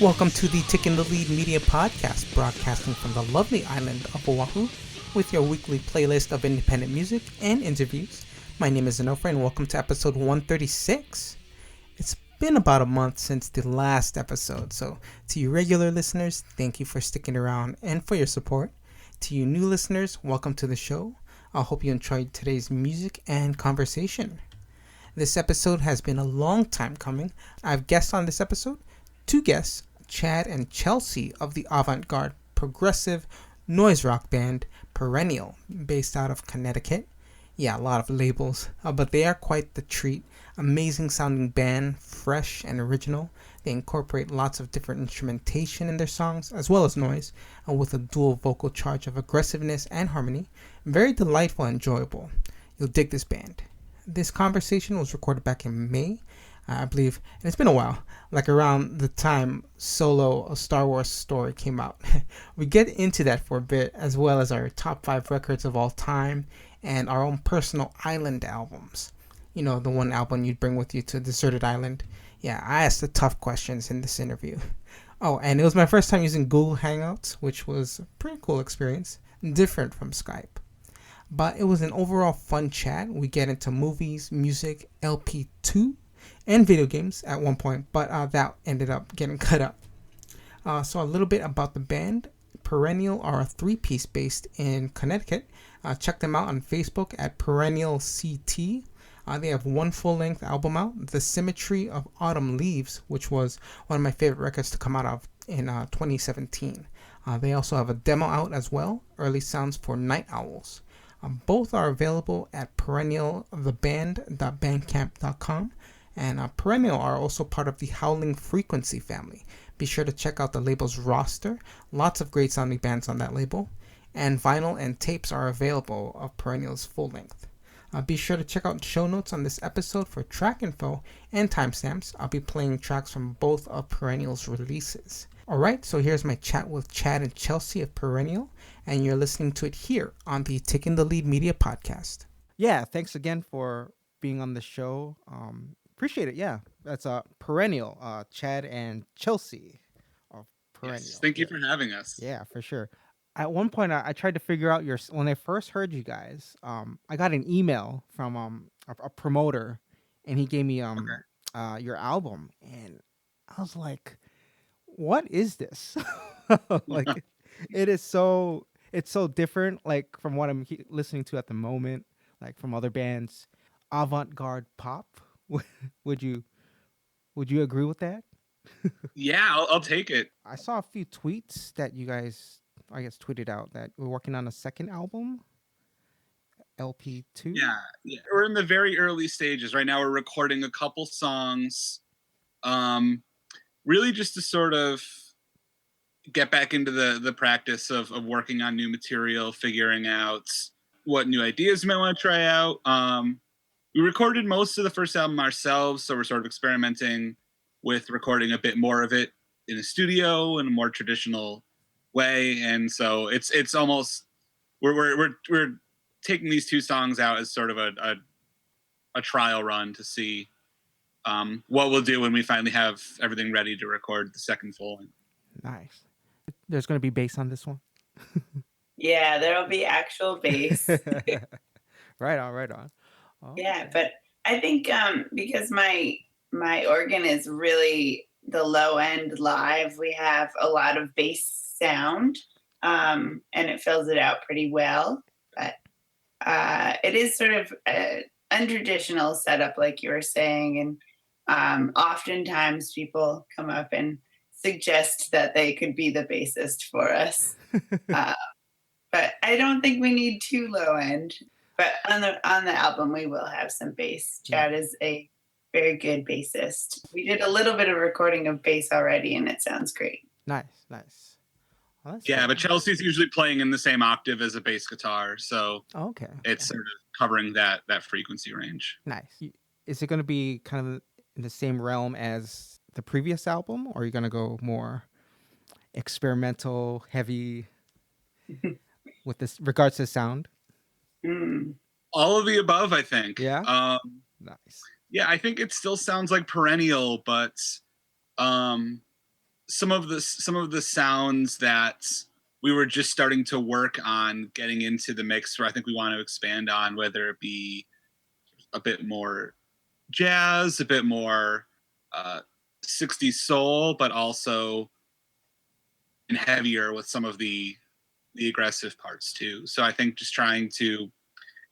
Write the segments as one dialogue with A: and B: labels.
A: Welcome to the Tick in the Lead Media Podcast, broadcasting from the lovely island of Oahu, with your weekly playlist of independent music and interviews. My name is Zenofra, and welcome to episode 136. It's been about a month since the last episode, so to you regular listeners, thank you for sticking around and for your support. To you new listeners, welcome to the show. I hope you enjoyed today's music and conversation. This episode has been a long time coming. I have guests on this episode, two guests, Chad and Chelsey of the avant-garde progressive noise rock band Perennial, based out of Connecticut. Yeah, a lot of labels, but they are quite the treat. Amazing sounding band, fresh and original. They incorporate lots of different instrumentation in their songs, as well as noise, with a dual vocal charge of aggressiveness and harmony. Very delightful and enjoyable. You'll dig this band. This conversation was recorded back in May, I believe, and it's been a while, like around the time Solo, a Star Wars story came out. We get into that for a bit, as well as our top 5 records of all time and our own personal island albums. You know, the one album you'd bring with you to a deserted island. Yeah, I asked the tough questions in this interview. Oh, and it was my first time using Google Hangouts, which was a pretty cool experience, different from Skype. But it was an overall fun chat. We get into movies, music, LP2, and video games at one point, but that ended up getting cut up. So a little bit about the band. Perennial are a 3-piece based in Connecticut. Check them out on Facebook at Perennial CT. They have one full-length album out, The Symmetry of Autumn Leaves, which was one of my favorite records to come out of in 2017. They also have a demo out as well, Early Sounds for Night Owls. Both are available at perennialtheband.bandcamp.com. And Perennial are also part of the Howling Frequency family. Be sure to check out the label's roster. Lots of great sounding bands on that label. And vinyl and tapes are available of Perennial's full length. Be sure to check out show notes on this episode for track info and timestamps. I'll be playing tracks from both of Perennial's releases. Alright, so here's my chat with Chad and Chelsey of Perennial, and you're listening to it here on the Tick in the Lead Media Podcast. Yeah, thanks again for being on the show. Appreciate it. Yeah, that's Perennial, Chad and Chelsey of Perennial.
B: Yes, thank you for having us.
A: Yeah, for sure. At one point, I tried to figure out when I first heard you guys. I got an email from a promoter, and he gave me your album, and I was like, "What is this?" Like, it's so different, like from what I'm listening to at the moment, like from other bands, avant-garde pop. Would you agree with that?
B: Yeah, I'll take it.
A: I saw a few tweets that you guys, I guess, tweeted out that we're working on a second album, LP2.
B: Yeah, we're in the very early stages right now. We're recording a couple songs, really just to sort of get back into the practice of working on new material, figuring out what new ideas we might want to try out. We recorded most of the first album ourselves, so we're sort of experimenting with recording a bit more of it in a studio in a more traditional way, and so it's almost we're taking these 2 songs out as sort of a trial run to see what we'll do when we finally have everything ready to record the second full one.
A: Nice. There's going to be bass on this one.
C: Yeah, there'll be actual bass.
A: Right on.
C: Oh, yeah, okay. But I think because my organ is really the low end live, we have a lot of bass sound, and it fills it out pretty well. But it is sort of an untraditional setup, like you were saying, and oftentimes people come up and suggest that they could be the bassist for us. But I don't think we need too low end. But on the album, we will have some bass. Chad is a very good bassist. We did a little bit of recording of bass already, and it sounds great.
A: Nice.
B: Well, yeah, but Chelsey's usually playing in the same octave as a bass guitar, so it's sort of covering that frequency range.
A: Nice. Is it going to be kind of in the same realm as the previous album, or are you going to go more experimental, heavy with this regards to sound?
B: All of the above, I think.
A: Yeah. Nice.
B: Yeah, I think it still sounds like Perennial, but some of the sounds that we were just starting to work on getting into the mix, where I think we want to expand on, whether it be a bit more jazz, a bit more 60s soul, but also and heavier with some of the aggressive parts too. So I think just trying to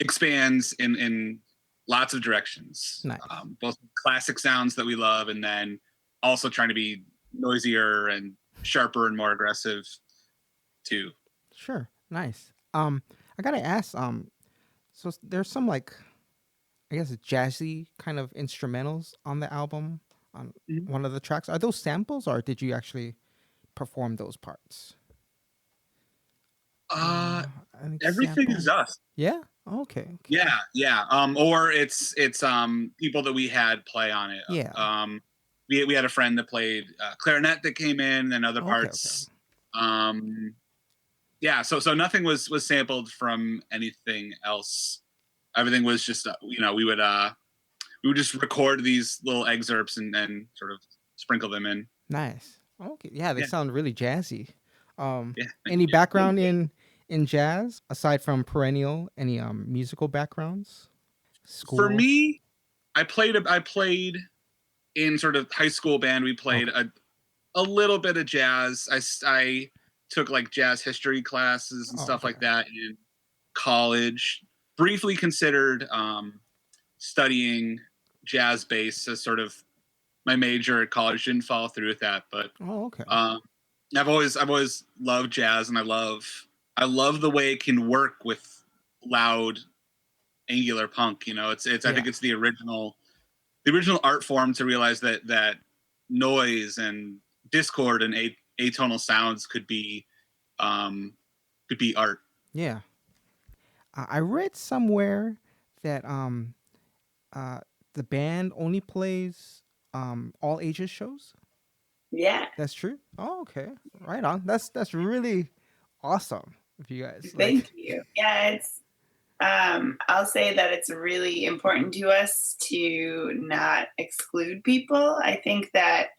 B: expand in lots of directions.
A: Nice.
B: Both classic sounds that we love, and then also trying to be noisier and sharper and more aggressive too.
A: Sure. Nice. I gotta ask, so there's some like, I guess, jazzy kind of instrumentals on the album on one of the tracks. Are those samples, or did you actually perform those parts?
B: Everything is us.
A: Yeah. Okay.
B: Yeah. Or it's people that we had play on it.
A: Yeah.
B: We had a friend that played clarinet that came in, and other parts. Yeah. So nothing was sampled from anything else. Everything was just we would just record these little excerpts and then sort of sprinkle them in.
A: Nice. Okay. Yeah, they sound really jazzy. Any background in jazz aside from Perennial? Any musical backgrounds? School?
B: For me, I played in sort of high school band. We played a little bit of jazz. I took like jazz history classes and stuff like that in college. Briefly considered studying jazz bass as sort of my major at college. Didn't follow through with that, but I've always loved jazz, and I love the way it can work with loud, angular punk. I think it's the original art form to realize that noise and discord and atonal sounds could be art.
A: Yeah. I read somewhere that the band only plays all ages shows.
C: Yeah.
A: That's true. Oh, okay. Right on. That's really awesome of you guys.
C: Thank you. Yeah, it's I'll say that it's really important to us to not exclude people. I think that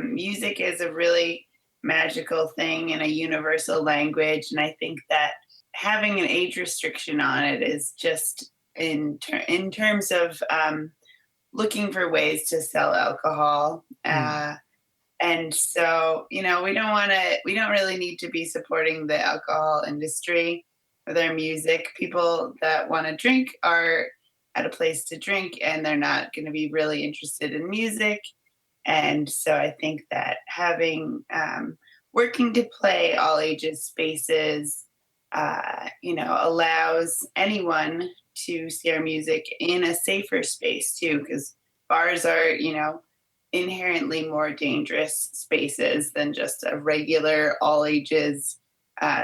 C: music is a really magical thing and a universal language, and I think that having an age restriction on it is just in terms of looking for ways to sell alcohol. And so, we don't really need to be supporting the alcohol industry with our music. People that want to drink are at a place to drink, and they're not going to be really interested in music. And so I think that having, working to play all ages spaces, allows anyone to see our music in a safer space too, because bars are, inherently more dangerous spaces than just a regular all ages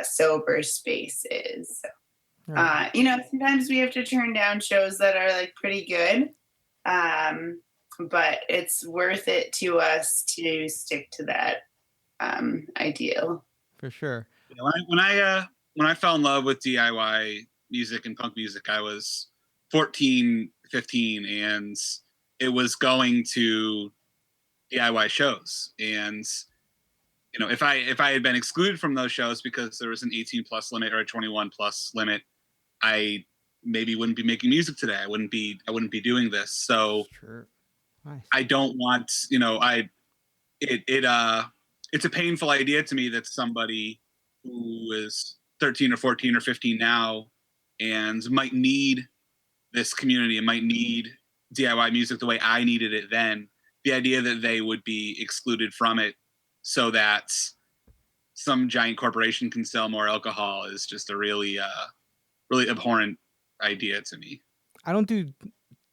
C: sober space is. Sometimes we have to turn down shows that are like pretty good, but it's worth it to us to stick to that ideal.
A: For sure.
B: When I fell in love with DIY music and punk music, I was 14, 15, and it was going to DIY shows. And if I had been excluded from those shows because there was an 18 plus limit or a 21 plus limit, I maybe wouldn't be making music today. I wouldn't be doing this. So
A: sure. Nice.
B: I don't want, it's a painful idea to me that somebody who is 13 or 14 or 15 now and might need this community and might need DIY music the way I needed it then, the idea that they would be excluded from it so that some giant corporation can sell more alcohol is just a really abhorrent idea to me.
A: I don't do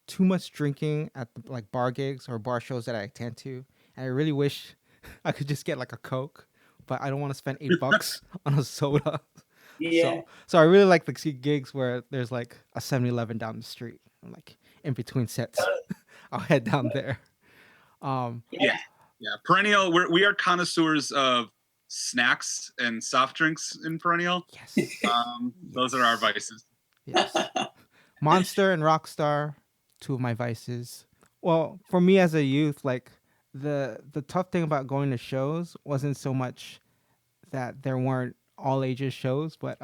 A: too much drinking at the, like bar gigs or bar shows that I attend to, and I really wish I could just get like a Coke, but I don't want to spend $8 on a soda.
C: Yeah.
A: So I really like the gigs where there's like a 7-Eleven down the street, and like in between sets, I'll head down there.
B: Yeah. Perennial. We are connoisseurs of snacks and soft drinks in Perennial.
A: Yes.
B: Those are our vices.
A: Yes. Monster and Rockstar, two of my vices. Well, for me as a youth, like the tough thing about going to shows wasn't so much that there weren't all ages shows, but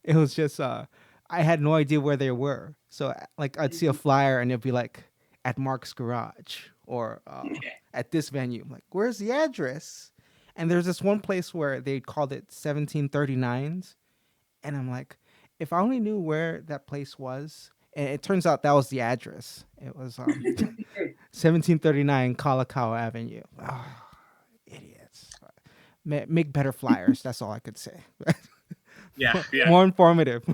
A: it was just I had no idea where they were. So like I'd see a flyer and it'd be like at Mark's Garage or at this venue. I'm like, where's the address? And there's this one place where they called it 1739s, and I'm like, if I only knew where that place was. And it turns out that was the address. It was 1739 Kalakaua Avenue. Oh, idiots. Make better flyers. That's all I could say.
B: Yeah.
A: More informative.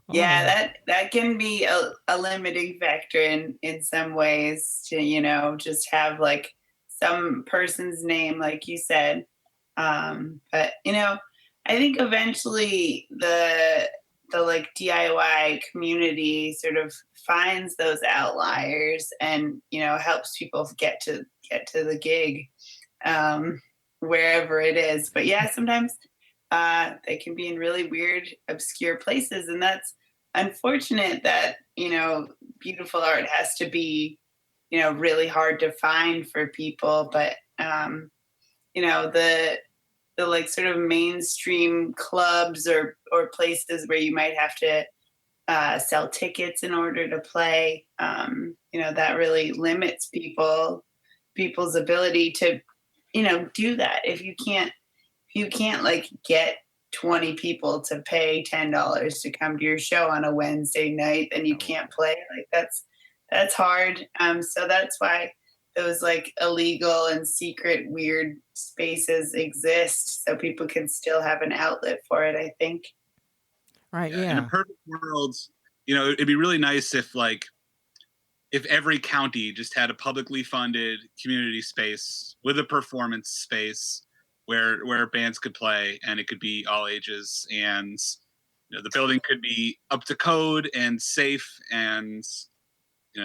C: Yeah, that can be a limiting factor in some ways to, just have like some person's name, like you said. But, I think eventually the like DIY community sort of finds those outliers and, helps people get to the gig, wherever it is. But yeah, sometimes they can be in really weird, obscure places. And that's unfortunate that, beautiful art has to be, really hard to find for people. But, the like sort of mainstream clubs or places where you might have to sell tickets in order to play, that really limits people's ability to, do that. If you can't like get 20 people to pay $10 to come to your show on a Wednesday night, then you can't play. Like that's hard. So that's why those like illegal and secret weird spaces exist, so people can still have an outlet for it, I think.
A: Right. Yeah.
B: In a perfect world, it'd be really nice if every county just had a publicly funded community space with a performance space where bands could play, and it could be all ages, and the building could be up to code and safe, and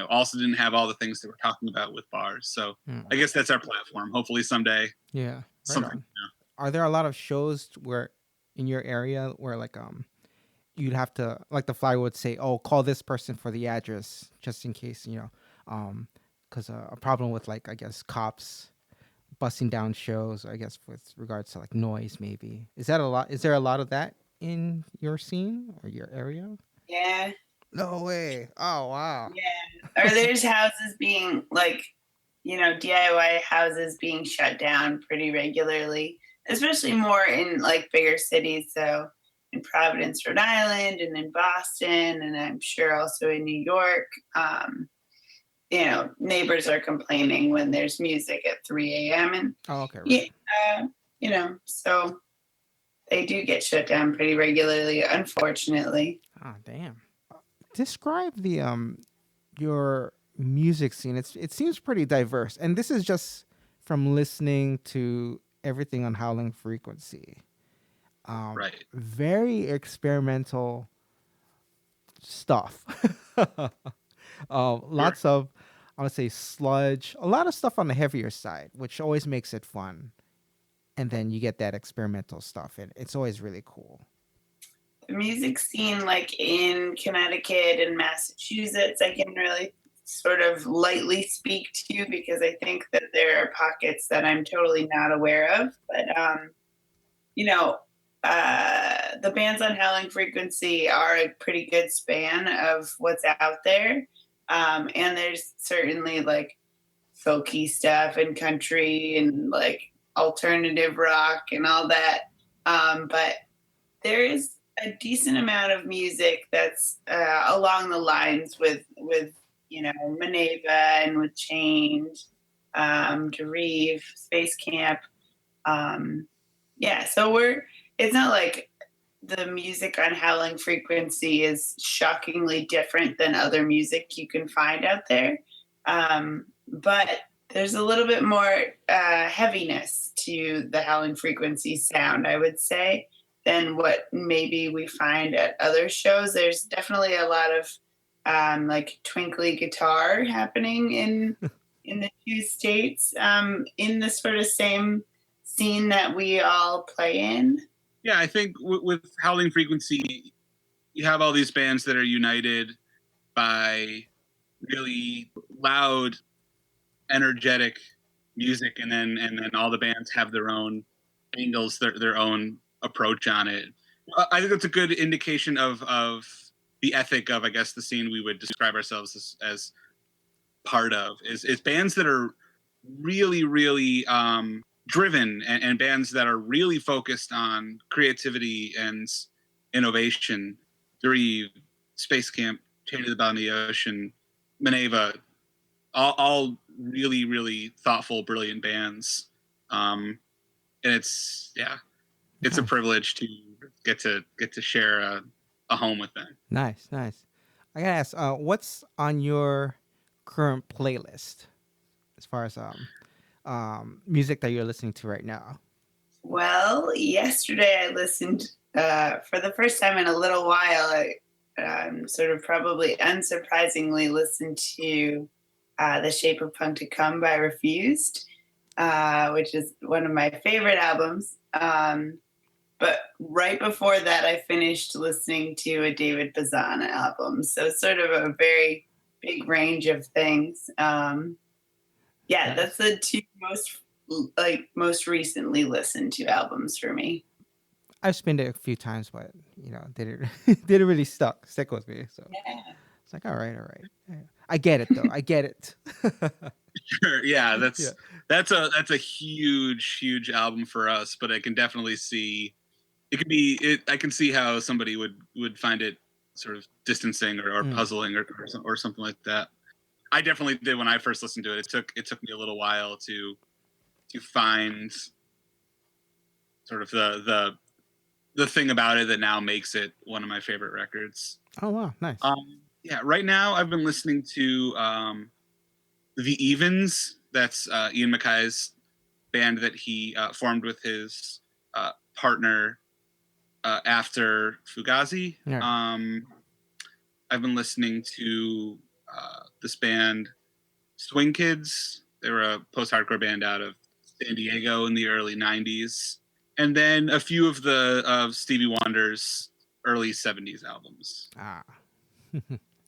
B: also didn't have all the things that we're talking about with bars. So I guess that's our platform. Hopefully someday.
A: Yeah. Right
B: something.
A: Are there a lot of shows where in your area where like you'd have to, like the flyer would say, oh, call this person for the address just in case, because a problem with like, I guess, cops busting down shows, I guess, with regards to like noise, maybe. Is there a lot of that in your scene or your area?
C: Yeah.
A: No way. Oh, wow.
C: Yeah. Or there's houses being like, DIY houses being shut down pretty regularly, especially more in like bigger cities. So in Providence, Rhode Island, and in Boston, and I'm sure also in New York, neighbors are complaining when there's music at 3 a.m. And
A: okay, right.
C: So they do get shut down pretty regularly, unfortunately.
A: Oh, damn. Describe the your music scene. It seems pretty diverse, and this is just from listening to everything on Howling Frequency.
B: Right.
A: Very experimental stuff. Lots of, I would say, sludge. A lot of stuff on the heavier side, which always makes it fun. And then you get that experimental stuff, and it's always really cool.
C: The music scene, like in Connecticut and Massachusetts, I can really sort of lightly speak to, because I think that there are pockets that I'm totally not aware of. But, the bands on Howling Frequency are a pretty good span of what's out there. And there's certainly like folky stuff and country and like alternative rock and all that. But there is a decent amount of music that's along the lines with Maneva and with Change. Derive, Space Camp. So it's not like the music on Howling Frequency is shockingly different than other music you can find out there. But there's a little bit more heaviness to the Howling Frequency sound, I would say, than what maybe we find at other shows. There's definitely a lot of like twinkly guitar happening in the two states, in the sort of same scene that we all play in.
B: Yeah, I think with Howling Frequency, you have all these bands that are united by really loud, energetic music, and then all the bands have their own angles, their own approach on it. I think that's a good indication of the ethic of, I guess, the scene we would describe ourselves as part of is bands that are really, really driven and bands that are really focused on creativity and innovation. Derive, Space Camp, Chain to the Bottom of the Ocean, Maneva, all really, really thoughtful, brilliant bands. And it's a privilege to get to share a home with them.
A: Nice. I gotta ask, what's on your current playlist as far as music that you're listening to right now?
C: Well, yesterday I listened for the first time in a little while. I sort of probably unsurprisingly listened to The Shape of Punk to Come by Refused, which is one of my favorite albums. But right before that, I finished listening to a David Bazan album. So sort of a very big range of things. That's the two most recently listened to albums for me.
A: I've spent it a few times, but didn't really stick with me. So it's like, all right. I get it though. I get it.
B: Sure. Yeah, that's a huge album for us, but I can definitely see I can see how somebody would find it sort of distancing or puzzling or something like that. I definitely did when I first listened to it. It took me a little while to find sort of the thing about it that now makes it one of my favorite records.
A: Oh wow, nice.
B: Right now I've been listening to The Evens. That's Ian Mackay's band that he formed with his partner after Fugazi.
A: Yeah.
B: I've been listening to this band, Swing Kids. They were a post-hardcore band out of San Diego in the early 90s. And then a few of Stevie Wonder's early 70s albums.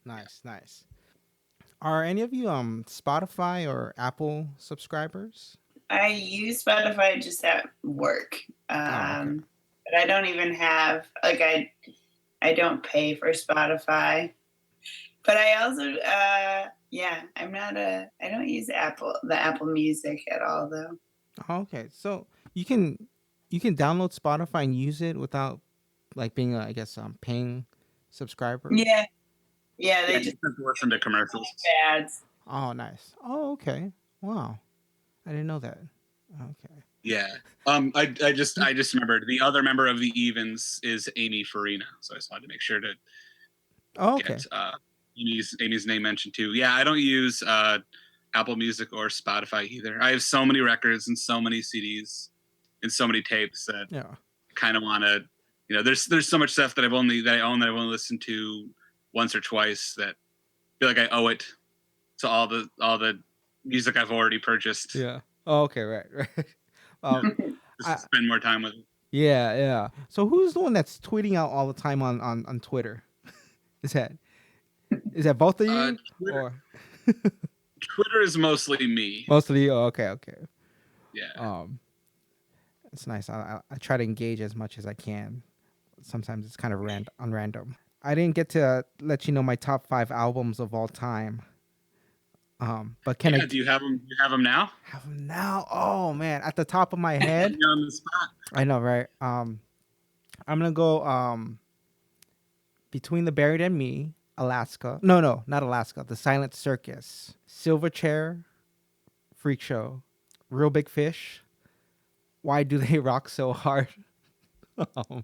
A: Nice. Are any of you Spotify or Apple subscribers?
C: I use Spotify just at work.
A: Okay.
C: But I don't even have I don't pay for Spotify. But I also I don't use the Apple Music at all though.
A: Okay. So you can download Spotify and use it without being paying subscriber.
C: Yeah, they just
B: listen to commercials.
C: Ads.
A: Oh, nice. Oh, okay. Wow. I didn't know that. Okay.
B: Yeah. I just remembered the other member of the Evens is Amy Farina, so I just wanted to make sure to get Amy's name mentioned too. Yeah, I don't use Apple Music or Spotify either. I have so many records and so many CDs and so many tapes that I kind of want to. There's so much stuff that I own that I've only listened to once or twice that I feel like I owe it to all the music I've already purchased.
A: Yeah. Oh, okay. Right.
B: Just spend more time with it.
A: Yeah. So who's the one that's tweeting out all the time on Twitter? Is that both of you?
B: Twitter is mostly me.
A: Mostly. Oh, okay.
B: Yeah.
A: It's nice. I try to engage as much as I can. Sometimes it's kind of on random. I didn't get to let you know my top 5 albums of all time. But can I?
B: Do you have them? Do you have them now?
A: Have them now? Oh man, at the top of my head.
B: You're on the spot.
A: I know, right? I'm gonna go Between the Buried and Me, Alaska. No, not Alaska. The Silent Circus, Silverchair,
D: Freak Show, Real Big Fish, Why Do They Rock So Hard? I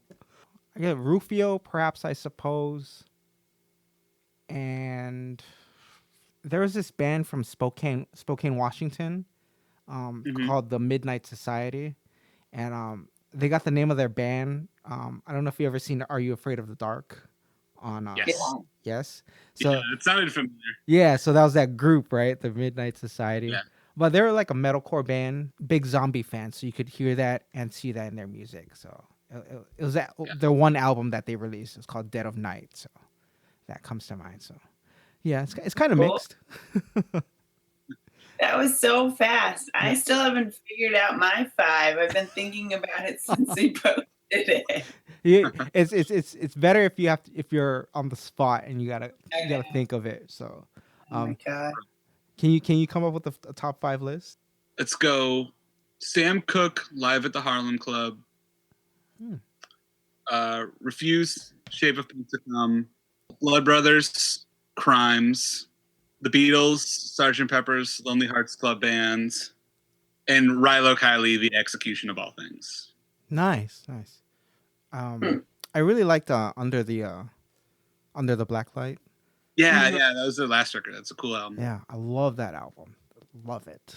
D: get Rufio, Perhaps I Suppose. And there was this band from Spokane, Washington, called the Midnight Society. And they got the name of their band. I don't know if you ever seen Are You Afraid of the Dark? On
B: Yes.
D: Yes. So
B: Yeah, it sounded familiar.
D: yeah, so that was that group, right? The Midnight Society.
B: Yeah.
D: But they were like a metalcore band, big zombie fans, so you could hear that and see that in their music. So it was their one album that they released. It's called Dead of Night. So that comes to mind. So yeah, it's kind of mixed.
C: That was so fast. I still haven't figured out my 5. I've been thinking about it since we posted it.
D: Yeah, it's better if you're on the spot and you gotta think of it. So,
C: Oh my God.
D: can you come up with a top 5 list?
B: Let's go. Sam Cooke, Live at the Harlem Club. Refuse, Shape of Things to Come. Blood Brothers, Crimes. The Beatles, Sgt. Pepper's Lonely Hearts Club Band. And Rilo Kiley, The Execution of All Things.
D: Nice. I really liked Under the Black Light.
B: Yeah, that was their last record. That's a cool album.
D: Yeah, I love that album. Love it.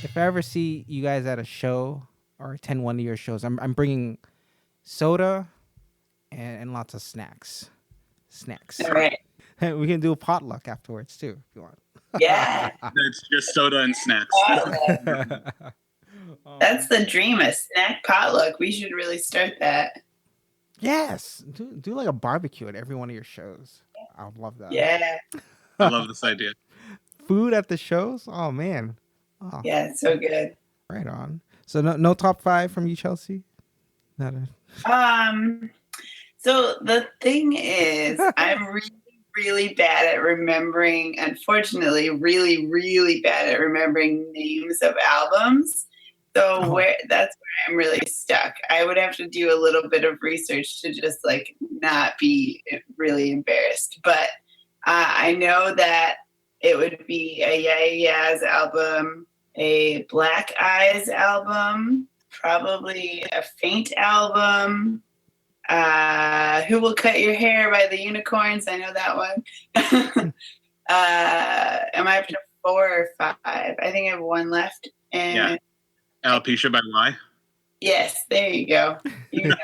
D: If I ever see you guys at a show or attend one of your shows, I'm bringing soda and lots of snacks.
C: All right.
D: We can do a potluck afterwards too, if you want.
C: Yeah.
B: It's just soda and snacks.
C: That's the dream, a snack potluck. We should really start that.
D: Yes, do like a barbecue at every one of your shows. I would love that.
C: Yeah.
B: I love this idea.
D: Food at the shows? Oh man. Oh,
C: Yeah, it's so good.
D: right on. So no top 5 from you, Chelsey? Not
C: So the thing is, I'm really, really bad at remembering, unfortunately, really, really bad at remembering names of albums. So that's where I'm really stuck. I would have to do a little bit of research to just like not be really embarrassed. But I know that it would be a Yeah Yeahs album, a Black Eyes album, probably a Faint album. Who Will Cut Your Hair by the Unicorns? I know that one. Am I up to 4 or 5? I think I have 1 left. And
B: Yeah. Alopecia by Y.
C: yes, there you go. You know,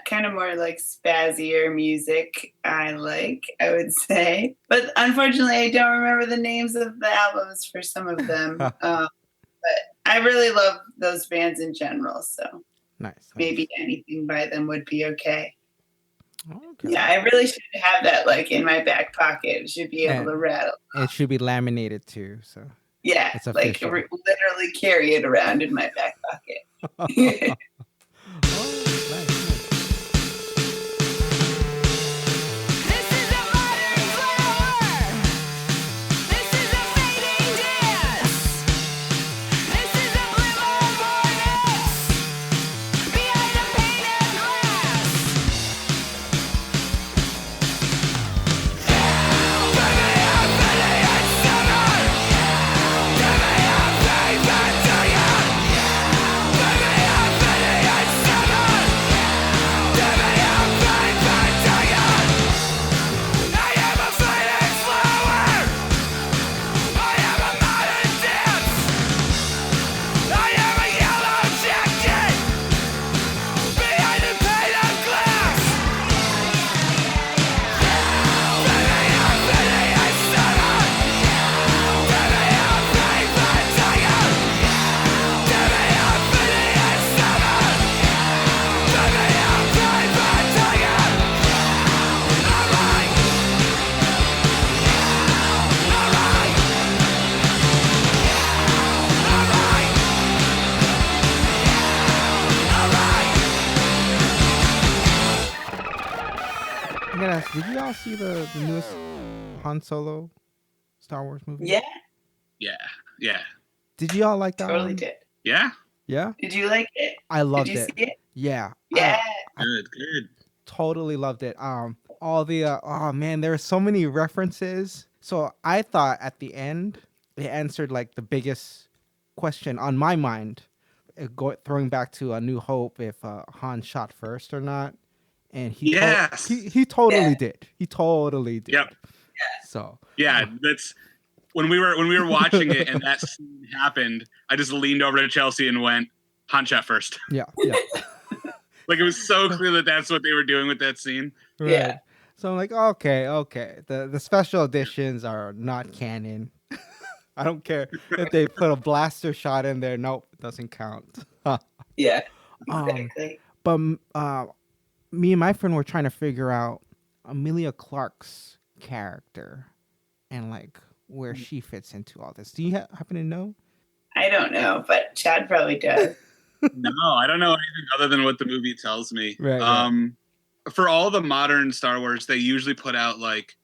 C: kind of more like spazzier music I would say. But unfortunately, I don't remember the names of the albums for some of them. But I really love those bands in general, so
D: nice.
C: maybe anything by them would be okay.
D: Okay.
C: Yeah, I really should have that like in my back pocket. It should be able to rattle.
D: It should be laminated too. So
C: Yeah,
D: it's
C: like
D: official.
C: literally carry it around in my back pocket.
D: Oh, nice.
E: This is a modern flower. This is a fading dance. This is a glimmer of hornets behind a painted glass. Give me a penny and sugar. Give me a paper to you. Give me a penny
D: gotta ask, did you all see the newest Han Solo Star Wars movie?
C: Yeah,
B: Yeah.
D: Did you all like that
C: totally
D: one?
C: did.
B: Yeah.
D: Yeah,
C: Did you like it?
D: I loved
C: Did you
D: it.
C: see it?
D: Yeah,
C: Yeah.
B: Good.
D: totally loved it. All the oh man, there were so many references. So I thought at the end it answered like the biggest question on my mind, throwing back to A New Hope, if Han shot first or not, and
B: Yes.
D: he totally did. He totally did.
B: Yep.
D: So
B: Yeah, that's when we were watching it and that scene happened. I just leaned over to Chelsey and went, "Han shot first."
D: yeah.
B: Like it was so clear that that's what they were doing with that scene.
D: Right.
C: Yeah.
D: So I'm like, okay. The special editions are not canon. I don't care if they put a blaster shot in there. Nope, it doesn't count.
C: Yeah.
D: Um,
C: Exactly.
D: But me and my friend were trying to figure out Amelia Clark's character and like where she fits into all this. Do you happen to know?
C: I don't know, but Chad probably does.
B: No, I don't know anything other than what the movie tells me.
D: Right.
B: For all the modern Star Wars, they usually put out like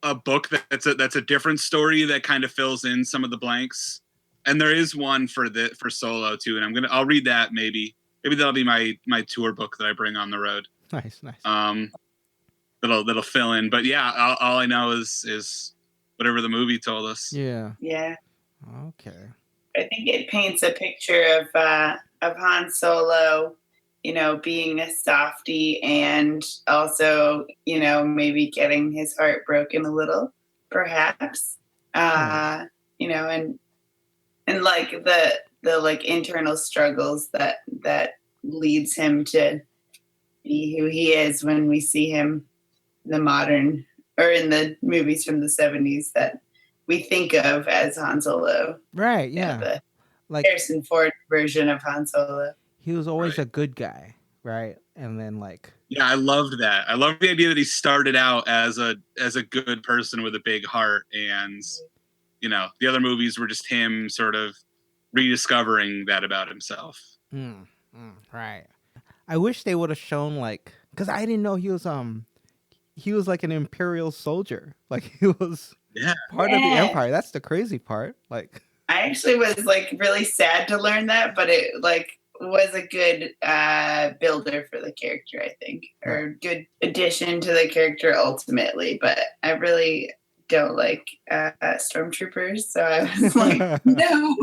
B: a book that's a different story that kind of fills in some of the blanks. And there is one for Solo too, and I'll read that maybe that'll be my tour book that I bring on the road.
D: Nice.
B: That'll fill in. But yeah, all I know is whatever the movie told us.
D: Yeah.
C: Yeah.
D: Okay.
C: I think it paints a picture of Han Solo, being a softie and also, maybe getting his heart broken a little, perhaps. And like the like internal struggles that leads him to be who he is when we see him in the modern or in the movies from the 70s that we think of as Han Solo.
D: Right. Yeah.
C: The
D: like
C: Harrison Ford version of Han Solo.
D: he was always
B: Right.
D: a good guy, right? And then like
B: Yeah, I loved that. I love the idea that he started out as a good person with a big heart, and the other movies were just him sort of rediscovering that about himself.
D: right. I wish they would have shown like, because I didn't know he was like an Imperial soldier. Like he was part of the
C: Yeah.
D: Empire. That's the crazy part. Like
C: I actually was like really sad to learn that, but it like was a good builder for the character, I think, or good addition to the character ultimately. But I really don't like stormtroopers, so I was like, no.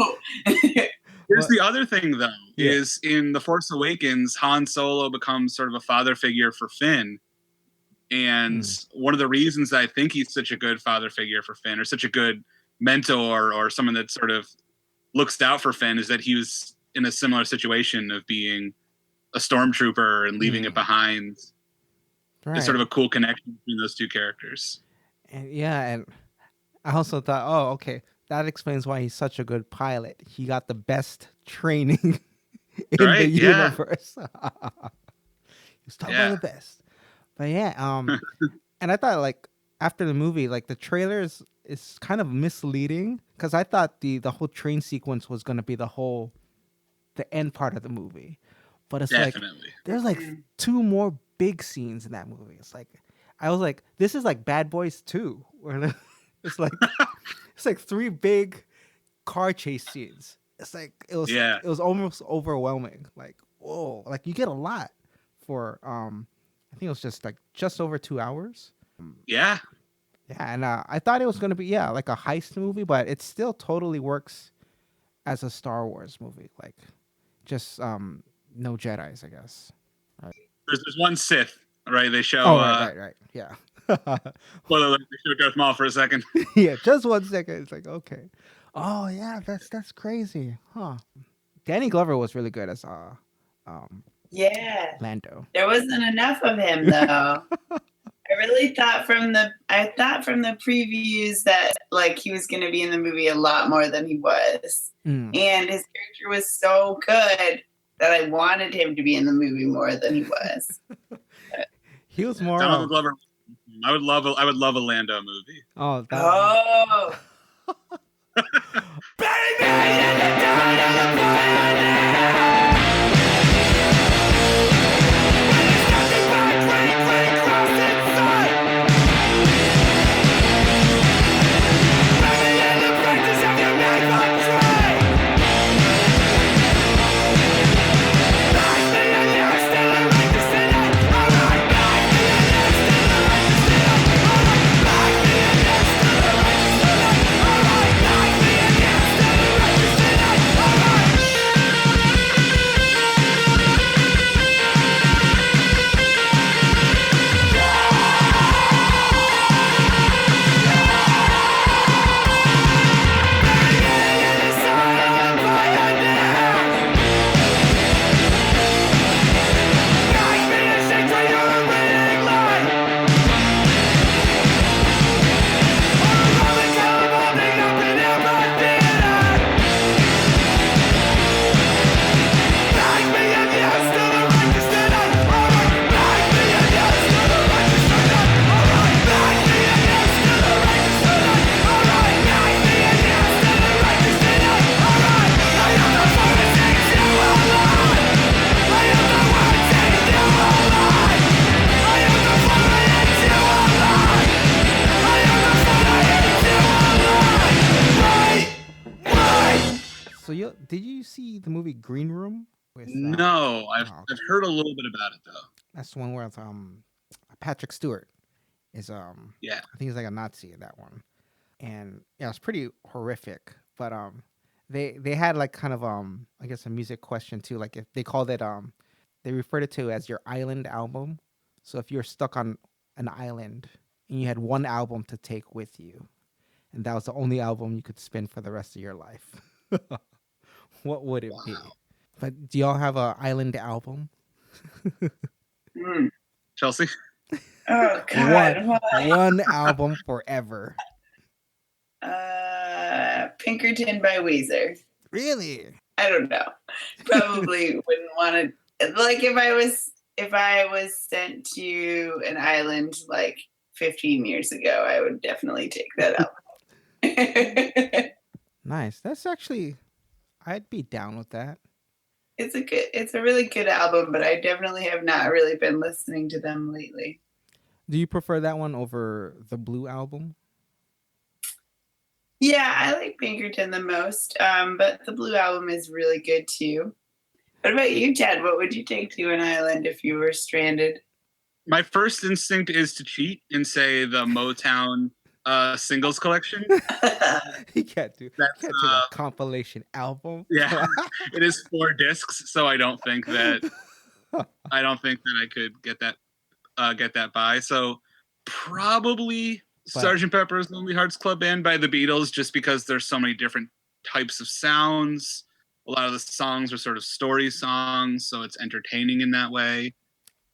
B: Here's the other thing, though, is in The Force Awakens, Han Solo becomes sort of a father figure for Finn. And one of the reasons that I think he's such a good father figure for Finn, or such a good mentor, or someone that sort of looks out for Finn, is that he was in a similar situation of being a stormtrooper and leaving it behind.
D: right.
B: It's sort of a cool connection between those two characters.
D: and I also thought, oh, okay, that explains why he's such a good pilot. He got the best training in the
B: Right, yeah.
D: universe. He was taught by the best. But yeah, and I thought like after the movie, like the trailer is kind of misleading because I thought the whole train sequence was gonna be the end part of the movie, but it's
B: Definitely.
D: like there's like 2 more big scenes in that movie. It's like I was like, this is like Bad Boys 2, where it's like 3 big car chase scenes. It's like it was almost overwhelming. Like whoa, like you get a lot for I think it was just over 2 hours.
B: Yeah.
D: Yeah, and I thought it was gonna be like a heist movie, but it still totally works as a Star Wars movie. Like just no Jedis, I guess.
B: There's one Sith, right? They show.
D: Right. Yeah.
B: Well, they show Darth Maul for a second.
D: Yeah, just 1 second. It's like okay. Oh yeah, that's crazy, huh? Danny Glover was really good as
C: Yeah.
D: Lando.
C: There wasn't enough of him though. I really thought from the previews that like he was going to be in the movie a lot more than he was. And his character was so good that I wanted him to be in the movie more than he was.
D: He was more.
B: Donald Glover. I would love a Lando movie.
D: Oh.
C: Oh.
E: Nothing but great, great crossing.
D: Did you see the movie Green Room? With
B: No, I've
D: oh,
B: I've heard a little bit about it though.
D: that's the one where Patrick Stewart is
B: Yeah.
D: I think he's like a Nazi in that one, and yeah, it's pretty horrific. But they had like kind of I guess a music question too. Like if they called it they referred it to as your island album. So if you're stuck on an island and you had one album to take with you, and that was the only album you could spin for the rest of your life, what would it be? But do y'all have a island album?
C: Mm.
B: Chelsey?
C: Oh God.
D: One album forever.
C: Pinkerton by Weezer.
D: Really?
C: I don't know. Probably wouldn't want to. Like if I was sent to an island like 15 years ago, I would definitely take that up.
D: Nice. That's actually, I'd be down with that.
C: It's a really good album, but I definitely have not really been listening to them lately.
D: Do you prefer that one over the Blue album?
C: Yeah, I like Pinkerton the most, but the Blue album is really good too. What about you, Chad? What would you take to an island if you were stranded?
B: My first instinct is to cheat and say the Motown singles collection.
D: You can't do a compilation album.
B: Yeah, it is 4 discs, so I don't think that I could get that by. So probably Sgt. Pepper's Lonely Hearts Club Band by the Beatles, just because there's so many different types of sounds. A lot of the songs are sort of story songs, so it's entertaining in that way.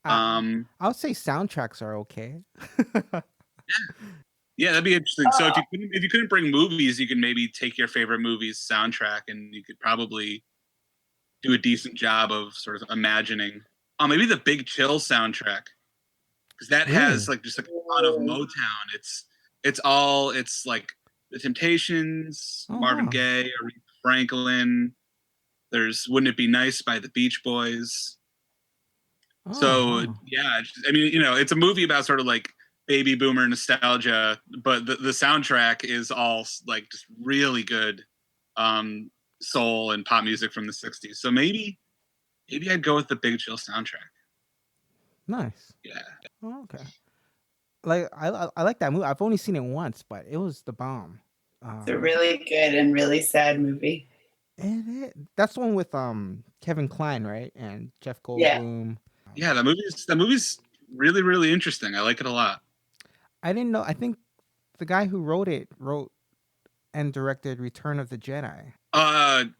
D: I would say soundtracks are okay.
B: Yeah, that'd be interesting. So if you couldn't bring movies, you could maybe take your favorite movie's soundtrack, and you could probably do a decent job of sort of imagining. Maybe the Big Chill soundtrack, because that has like just like a ton of Motown. It's like the Temptations, Marvin Gaye, Aretha Franklin. There's "Wouldn't It Be Nice" by the Beach Boys. So yeah, I mean, it's a movie about sort of like baby boomer nostalgia, but the soundtrack is all like just really good soul and pop music from the 60s. So maybe I'd go with the Big Chill soundtrack.
D: Nice.
B: Yeah.
D: Oh, okay. Like I like that movie. I've only seen it once, but it was the bomb.
C: It's a really good and really sad movie.
D: That's the one with Kevin Kline, right? And Jeff Goldblum.
B: Yeah, that movie's really, really interesting. I like it a lot.
D: I didn't know. I think the guy who wrote and directed Return of the Jedi.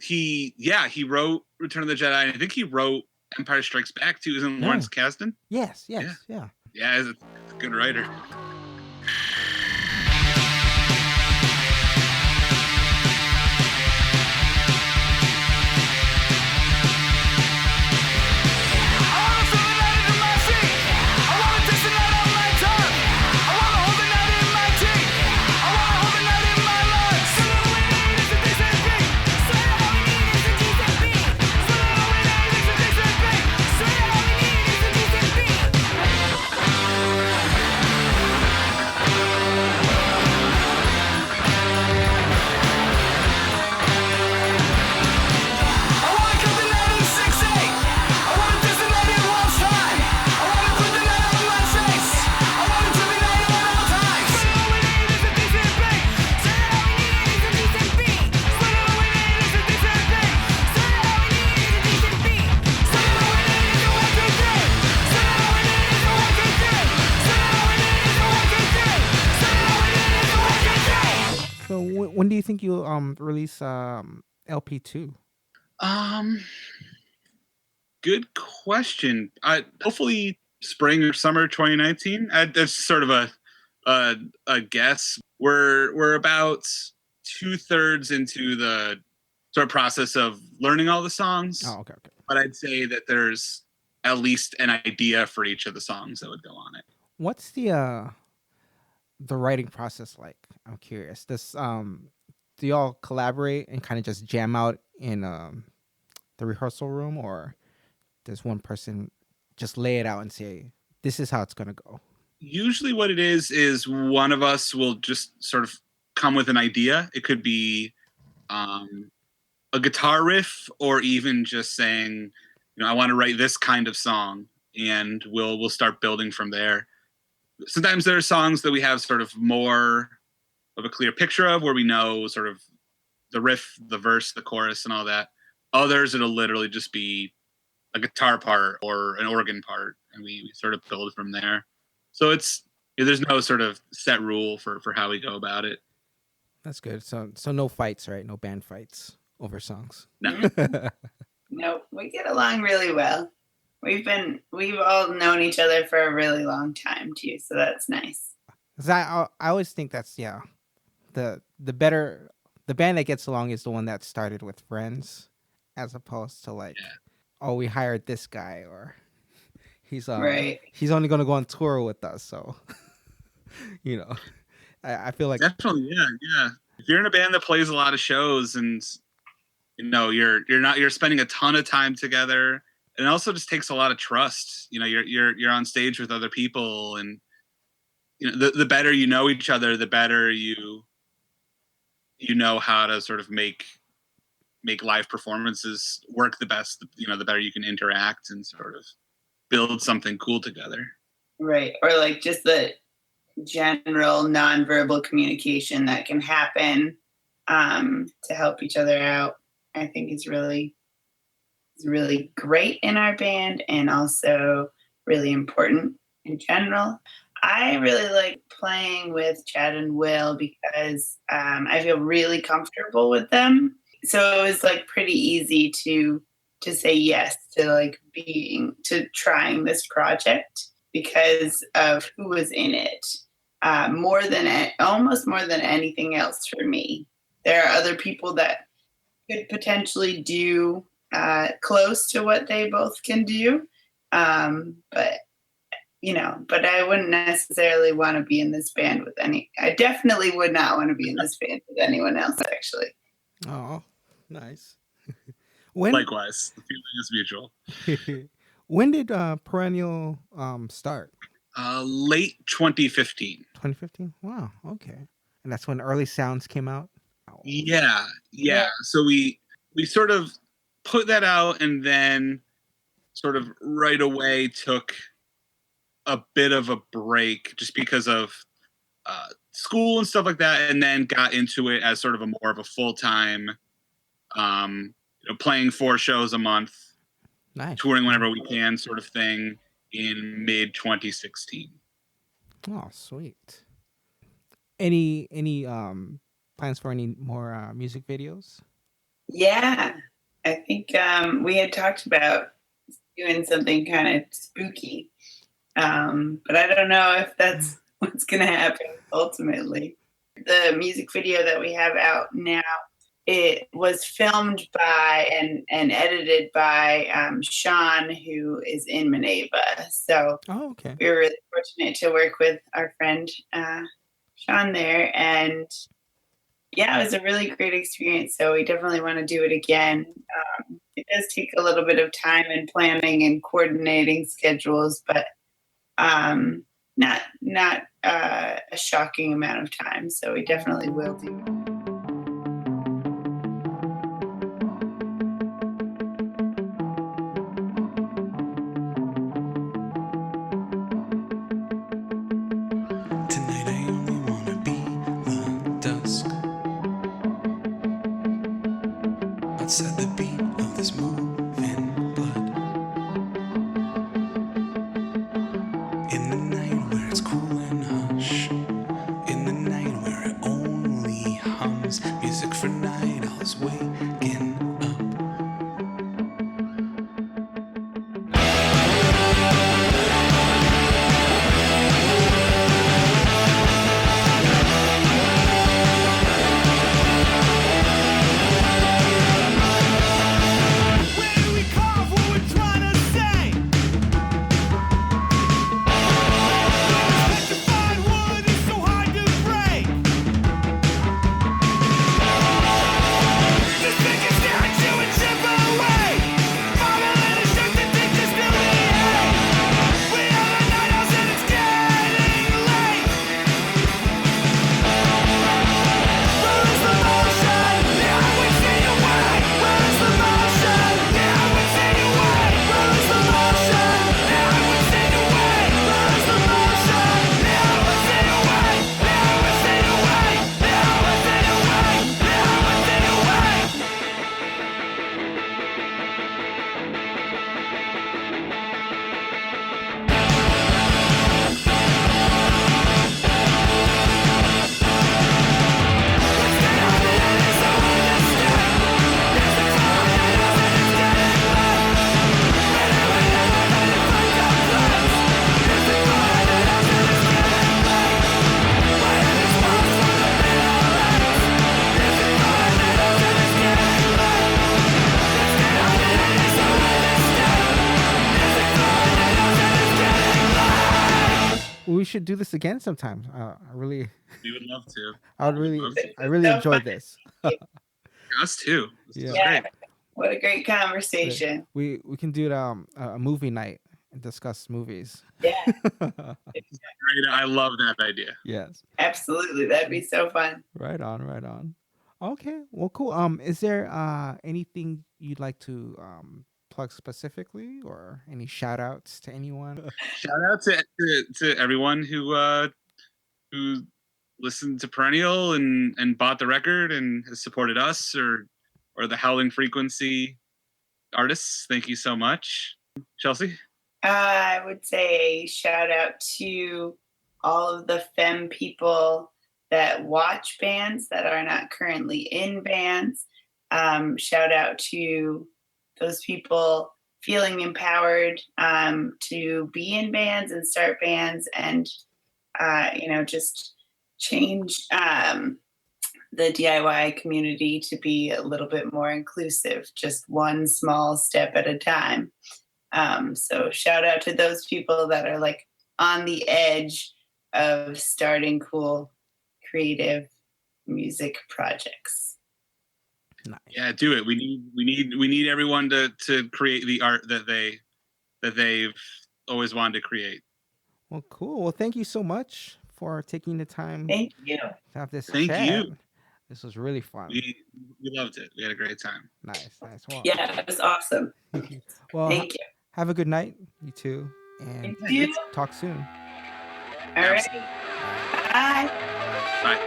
B: He wrote Return of the Jedi, and I think he wrote Empire Strikes Back too. Isn't Lawrence Kasdan?
D: Yes. Yeah.
B: Yeah, he's a good writer.
D: When do you think you'll release LP2?
B: Good question. Hopefully spring or summer 2019. That's sort of a guess. We're about 2/3 into the sort of process of learning all the songs.
D: Oh, okay.
B: But I'd say that there's at least an idea for each of the songs that would go on it.
D: What's the writing process like? I'm curious. Do y'all collaborate and kind of just jam out in the rehearsal room, or does one person just lay it out and say, this is how it's going to go?
B: Usually what it is one of us will just sort of come with an idea. It could be a guitar riff, or even just saying, I want to write this kind of song, and we'll start building from there. Sometimes there are songs that we have sort of more of a clear picture of, where we know sort of the riff, the verse, the chorus, and all that. Others, it'll literally just be a guitar part or an organ part, and we sort of build from there. So there's no sort of set rule for how we go about it.
D: That's good. So no fights, right? No band fights over songs.
B: No.
C: No, we get along really well. We've all known each other for a really long time too, so that's nice.
D: 'Cause I always think that's the band that gets along is the one that started with friends, as opposed to like, oh, we hired this guy, or he's
C: Right.
D: he's only gonna go on tour with us, so I feel like
B: Definitely, yeah. If you're in a band that plays a lot of shows, and you're spending a ton of time together, and it also just takes a lot of trust. You're on stage with other people, and the better you know each other, the better you know how to sort of make live performances work the best. The better you can interact and sort of build something cool together.
C: Right. Or like just the general nonverbal communication that can happen to help each other out, I think is really great in our band, and also really important in general. I really like playing with Chad and Will because I feel really comfortable with them. So it was like pretty easy to say yes to trying this project because of who was in it. Almost more than anything else for me. There are other people that could potentially do close to what they both can do, but I wouldn't necessarily want to be in this band with I definitely would not want to be in this band with anyone else, actually.
D: Oh, nice.
B: Likewise, the feeling is mutual.
D: When did Perennial start?
B: Late 2015.
D: 2015? Wow, okay. And that's when Early Sounds came out? Oh.
B: Yeah. So we sort of put that out, and then sort of right away took a bit of a break just because of school and stuff like that, and then got into it as sort of more of a full-time, playing 4 shows a month,
D: nice,
B: touring whenever we can, sort of thing, in mid 2016.
D: Oh, sweet. Any plans for any more music videos?
C: Yeah, I think we had talked about doing something kind of spooky, but I don't know if that's what's going to happen ultimately. The music video that we have out now, it was filmed by and edited by Sean, who is in Maneva. So
D: okay.
C: We were really fortunate to work with our friend Sean there, and yeah, it was a really great experience. So we definitely want to do it again. It does take a little bit of time and planning and coordinating schedules, but not a shocking amount of time. So we definitely will do it.
E: Tonight I only wanna be the dusk outside the beat of this moving blood. In the night where it's cool and hush, in the night where it only hums music for night owls waking up.
D: we should do this again sometime.
B: We would love to.
D: I really enjoyed this.
B: Us too. This is
C: Yeah.
B: great.
C: What a great conversation.
D: We can do it a movie night and discuss movies.
C: Yeah,
B: Great. I love that idea.
D: Yes.
C: absolutely. That'd be so fun.
D: Right on. Okay. Well, cool. Is there anything you'd like to plug specifically, or any shout outs to anyone?
B: Shout out to everyone who listened to Perennial and bought the record and has supported us, or the Howling Frequency artists. Thank you so much. Chelsey?
C: I would say shout out to all of the femme people that watch bands that are not currently in bands. Shout out to those people feeling empowered to be in bands and start bands and, just change the DIY community to be a little bit more inclusive, just one small step at a time. So shout out to those people that are like on the edge of starting cool, creative music projects.
D: Nice.
B: Yeah, do it. We need everyone to create the art that they've always wanted to create.
D: Well, cool. Well, thank you so much for taking the time
C: Thank you.
D: to have this
B: Thank
D: chat.
B: you.
D: This was really fun.
B: We loved it. We had a great time.
D: Nice. Well,
C: Yeah, it was awesome.
D: well,
C: Thank you.
D: have a good night, you two, and
C: Thank you.
D: talk soon.
C: All right. Bye.
B: Bye.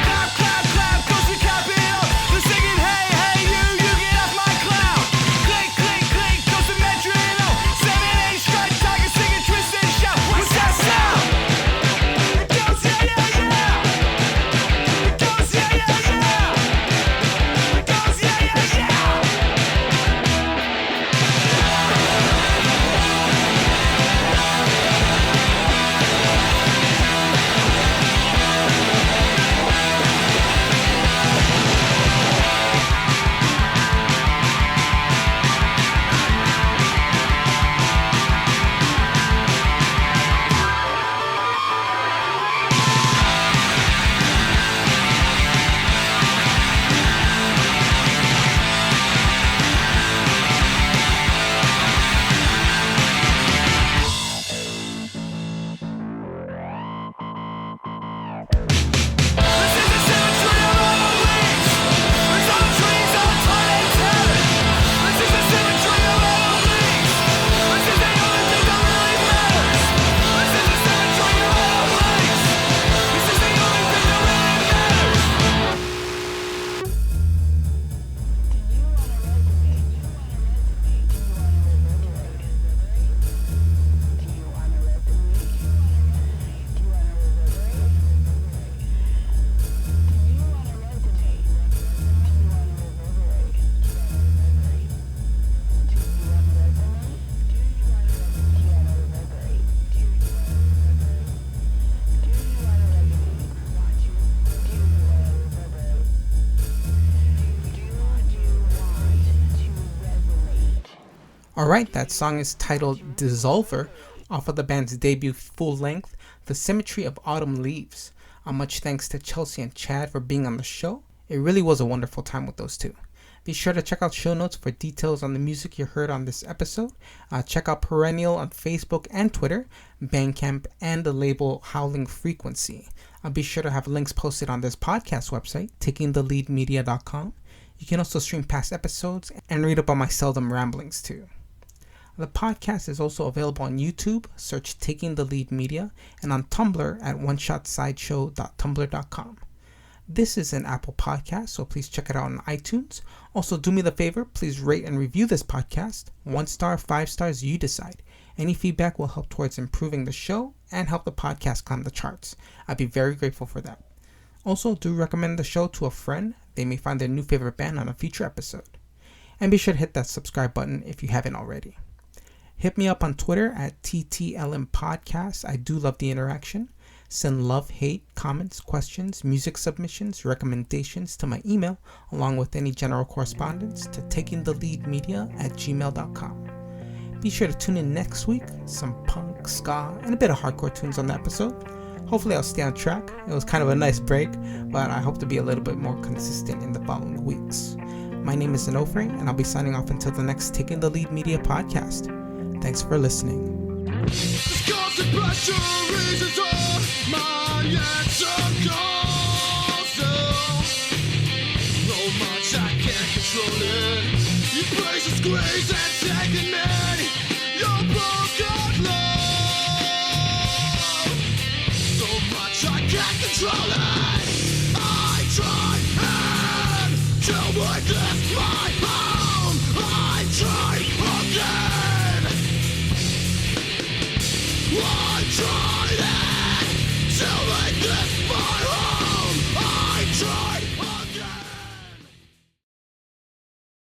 E: Clap, clap, 'cause we clap it up. We're singing, hey, hey, you get off my cloud. Click, click, click, 'cause we measure it out. 7-8 strike, tiger singing, twist and shout. What's that sound? It goes, yeah, yeah, yeah. It goes, yeah, yeah, yeah. It goes, yeah, yeah, yeah. This is the symmetry of all the leaves. There's all the trees, all the planets heaven. This is the symmetry of all the leaves. This is the only thing that really matters. This is the symmetry of all the leaves. This is the only thing that really matters.
A: Alright, that song is titled Dissolver off of the band's debut full length, The Symmetry of Autumn Leaves. Much thanks to Chelsey and Chad for being on the show. It really was a wonderful time with those two. Be sure to check out show notes for details on the music you heard on this episode. Check out Perennial on Facebook and Twitter, BANDCAMP, and the label Howling Frequency. Be sure to have links posted on this podcast website, takingtheleadmedia.com. You can also stream past episodes and read up on my seldom ramblings too. The podcast is also available on YouTube, search Taking the Lead Media, and on Tumblr at oneshotsideshow.tumblr.com. This is an Apple podcast, so please check it out on iTunes. Also, do me the favor, please rate and review this podcast. 1 star, 5 stars, you decide. Any feedback will help towards improving the show and help the podcast climb the charts. I'd be very grateful for that. Also, do recommend the show to a friend. They may find their new favorite band on a future episode. And be sure to hit that subscribe button if you haven't already. Hit me up on Twitter at TTLM Podcast. I do love the interaction. Send love, hate, comments, questions, music submissions, recommendations to my email, along with any general correspondence to takingtheleadmedia@gmail.com. Be sure to tune in next week. Some punk, ska, and a bit of hardcore tunes on the episode. Hopefully I'll stay on track. It was kind of a nice break, but I hope to be a little bit more consistent in the following weeks. My name is Onofre, and I'll be signing off until the next Taking the Lead Media podcast. Thanks for listening.
E: You praise and squeeze and taking me your book of love. So much I can't control it. I try and to make this my home. I try again. I tried it to make this my home.